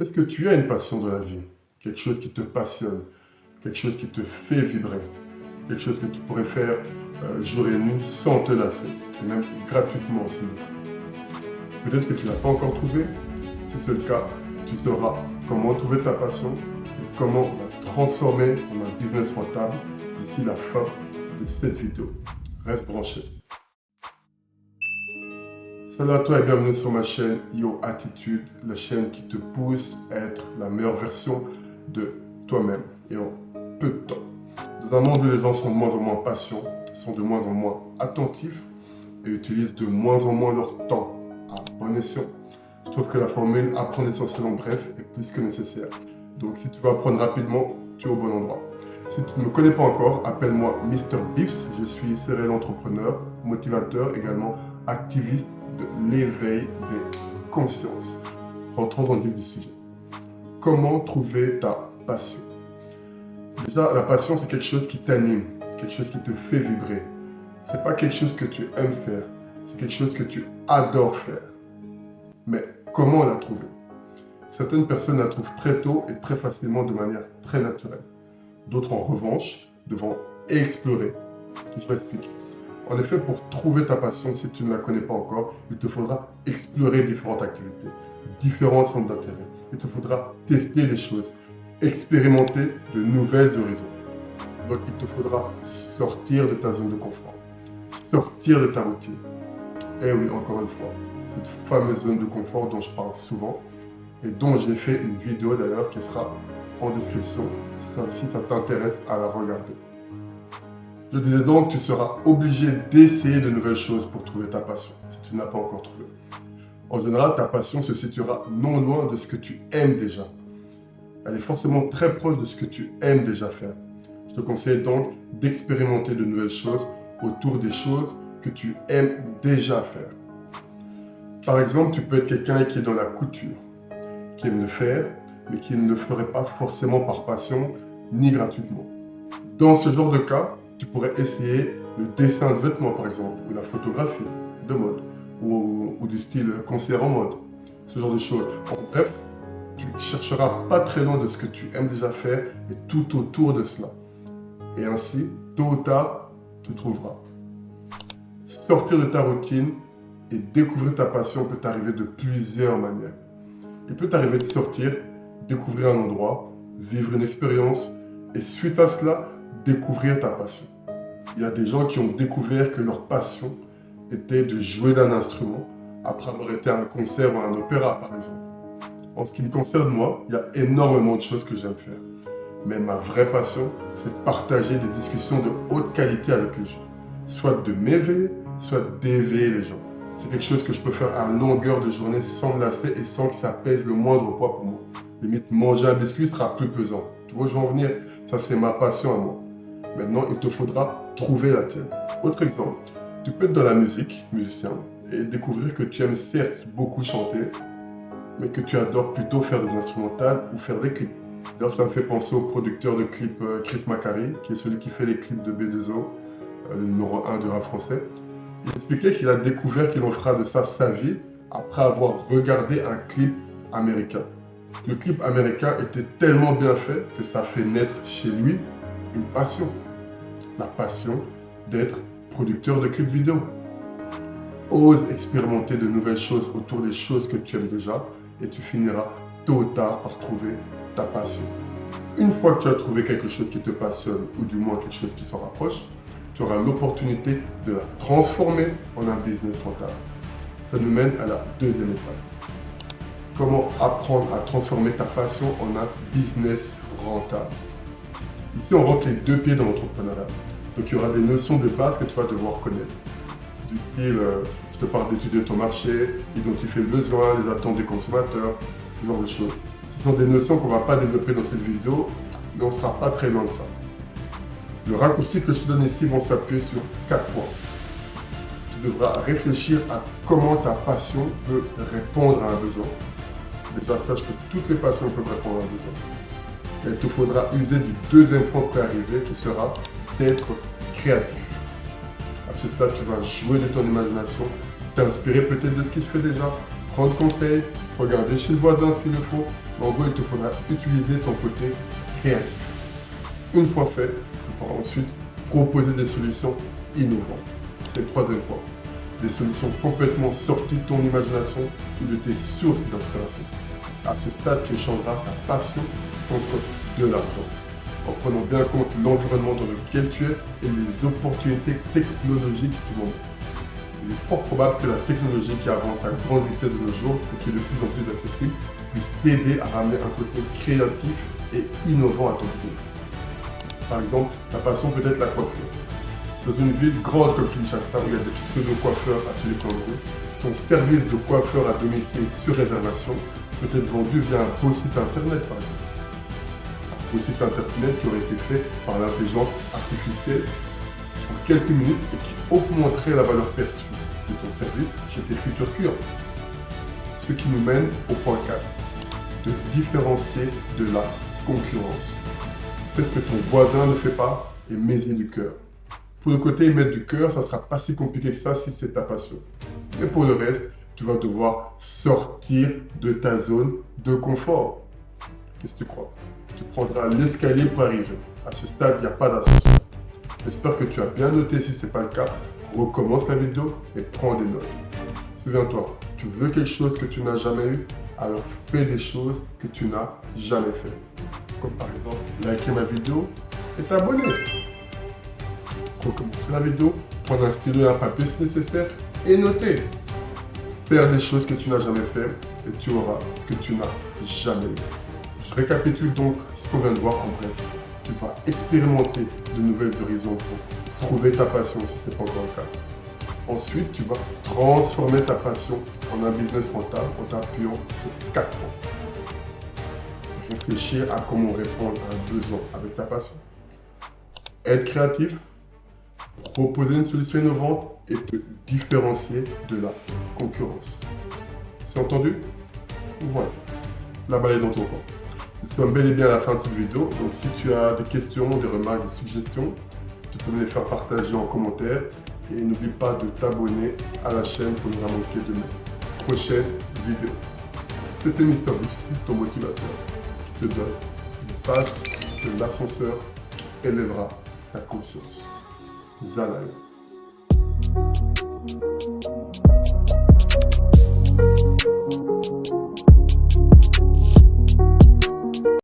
Est-ce que tu as une passion dans la vie? Quelque chose qui te passionne, quelque chose qui te fait vibrer, quelque chose que tu pourrais faire jour et nuit sans te lasser, et même gratuitement s'il le faut. Peut-être que tu n'as pas encore trouvé. Si c'est le cas, tu sauras comment trouver ta passion et comment la transformer en un business rentable d'ici la fin de cette vidéo. Reste branché. Salut à toi et bienvenue sur ma chaîne Yo Attitude, la chaîne qui te pousse à être la meilleure version de toi-même et en peu de temps. Dans un monde où les gens sont de moins en moins patients, sont de moins en moins attentifs et utilisent de moins en moins leur temps à bon escient, je trouve que la formule apprendre essentiellement bref est plus que nécessaire. Donc si tu veux apprendre rapidement, tu es au bon endroit. Si tu ne me connais pas encore, appelle-moi Mr. Bips. Je suis serial entrepreneur, motivateur, également activiste de l'éveil des consciences. Rentrons dans le vif du sujet. Comment trouver ta passion? Déjà, la passion, c'est quelque chose qui t'anime, quelque chose qui te fait vibrer. C'est pas quelque chose que tu aimes faire, c'est quelque chose que tu adores faire. Mais comment la trouver? Certaines personnes la trouvent très tôt et très facilement de manière très naturelle. D'autres, en revanche, devront explorer. Je m'explique. En effet, pour trouver ta passion, si tu ne la connais pas encore, il te faudra explorer différentes activités, différents centres d'intérêt. Il te faudra tester les choses, expérimenter de nouvelles horizons. Donc, il te faudra sortir de ta zone de confort, sortir de ta routine. Et oui, encore une fois, cette fameuse zone de confort dont je parle souvent et dont j'ai fait une vidéo d'ailleurs qui sera en description si ça t'intéresse à la regarder. Je disais donc, tu seras obligé d'essayer de nouvelles choses pour trouver ta passion, si tu ne l'as pas encore trouvée. En général, ta passion se situera non loin de ce que tu aimes déjà. Elle est forcément très proche de ce que tu aimes déjà faire. Je te conseille donc d'expérimenter de nouvelles choses autour des choses que tu aimes déjà faire. Par exemple, tu peux être quelqu'un qui est dans la couture, qui aime le faire, mais qui ne le ferait pas forcément par passion ni gratuitement. Dans ce genre de cas, tu pourrais essayer le dessin de vêtements par exemple, ou la photographie de mode, ou du style concert en mode, ce genre de choses. En bref, tu chercheras pas très loin de ce que tu aimes déjà faire et tout autour de cela. Et ainsi, tôt ou tard, tu trouveras. Sortir de ta routine et découvrir ta passion peut t'arriver de plusieurs manières. Il peut t'arriver de sortir, découvrir un endroit, vivre une expérience et suite à cela, découvrir ta passion. Il y a des gens qui ont découvert que leur passion était de jouer d'un instrument après avoir été à un concert ou à un opéra par exemple. En ce qui me concerne moi, il y a énormément de choses que j'aime faire. Mais ma vraie passion, c'est de partager des discussions de haute qualité avec les gens. Soit de m'éveiller, soit d'éveiller les gens. C'est quelque chose que je peux faire à longueur de journée sans me lasser et sans que ça pèse le moindre poids pour moi. Limite, manger un biscuit sera plus pesant. Tu vois où je veux en venir? Ça, c'est ma passion à moi. Maintenant, il te faudra trouver la tienne. Autre exemple, tu peux être dans la musique, musicien, et découvrir que tu aimes certes beaucoup chanter, mais que tu adores plutôt faire des instrumentales ou faire des clips. D'ailleurs, ça me fait penser au producteur de clips Chris Macari, qui est celui qui fait les clips de B2O, le numéro 1 du rap français. Il expliquait qu'il a découvert qu'il en fera de ça sa vie après avoir regardé un clip américain. Le clip américain était tellement bien fait que ça fait naître chez lui une passion. La passion d'être producteur de clips vidéo. Ose expérimenter de nouvelles choses autour des choses que tu aimes déjà et tu finiras tôt ou tard par trouver ta passion. Une fois que tu as trouvé quelque chose qui te passionne ou du moins quelque chose qui s'en rapproche, tu auras l'opportunité de la transformer en un business rentable. Ça nous mène à la deuxième étape. Comment apprendre à transformer ta passion en un business rentable? Ici, on rentre les deux pieds dans l'entrepreneuriat. Donc, il y aura des notions de base que tu vas devoir connaître. Du style, je te parle d'étudier ton marché, identifier le besoin, les attentes des consommateurs, ce genre de choses. Ce sont des notions qu'on ne va pas développer dans cette vidéo, mais on ne sera pas très loin de ça. Le raccourci que je te donne ici vont s'appuyer sur 4 points. Tu devras réfléchir à comment ta passion peut répondre à un besoin. Déjà, sache que toutes les passions peuvent répondre à un besoin. Et il te faudra user du deuxième point pour y arriver, qui sera d'être créatif. À ce stade, tu vas jouer de ton imagination, t'inspirer peut-être de ce qui se fait déjà, prendre conseil, regarder chez le voisin s'il le faut, mais en gros, il te faudra utiliser ton côté créatif. Une fois fait, tu pourras ensuite proposer des solutions innovantes. C'est le troisième point. Des solutions complètement sorties de ton imagination ou de tes sources d'inspiration. À ce stade, tu échangeras ta passion contre de l'argent, en prenant bien en compte l'environnement dans lequel tu es et les opportunités technologiques du monde. Il est fort probable que la technologie qui avance à grande vitesse de nos jours et qui est de plus en plus accessible puisse t'aider à ramener un côté créatif et innovant à ton business. Par exemple, ta passion peut être la coiffure. Dans une ville grande comme Kinshasa où il y a des pseudo-coiffeurs à tous les coins de rue, ton service de coiffeur à domicile sur réservation peut être vendu via un beau site internet par exemple. Un beau site internet qui aurait été fait par l'intelligence artificielle en quelques minutes et qui augmenterait la valeur perçue de ton service chez tes futurs clients. Ce qui nous mène au point 4, de différencier de la concurrence. Fais ce que ton voisin ne fait pas et mets-y du cœur. Pour le côté mettre du cœur, ça ne sera pas si compliqué que ça si c'est ta passion. Mais pour le reste, tu vas devoir sortir de ta zone de confort. Qu'est-ce que tu crois? Tu prendras l'escalier pour arriver. À ce stade, il n'y a pas d'ascenseur. J'espère que tu as bien noté. Si ce n'est pas le cas, recommence la vidéo et prends des notes. Souviens-toi, tu veux quelque chose que tu n'as jamais eu, alors fais des choses que tu n'as jamais fait. Comme par exemple, liker ma vidéo et t'abonner. Recommencer la vidéo, prendre un stylo et un papier si nécessaire et noter. Faire des choses que tu n'as jamais fait et tu auras ce que tu n'as jamais eu. Je récapitule donc ce qu'on vient de voir en bref. Tu vas expérimenter de nouvelles horizons pour trouver ta passion si ce n'est pas encore le cas. Ensuite, tu vas transformer ta passion en un business rentable en t'appuyant sur 4 points. Réfléchir à comment répondre à un besoin avec ta passion. Être créatif, proposer une solution innovante et te différencier de la concurrence. C'est entendu? Voilà, la balle est dans ton camp. Nous sommes bel et bien à la fin de cette vidéo, donc si tu as des questions, des remarques, des suggestions, tu peux me les faire partager en commentaire et n'oublie pas de t'abonner à la chaîne pour ne pas manquer de mes prochaines vidéos. C'était Mr. Bix, ton motivateur, qui te donne une passe de l'ascenseur qui élèvera ta conscience. Zalaï.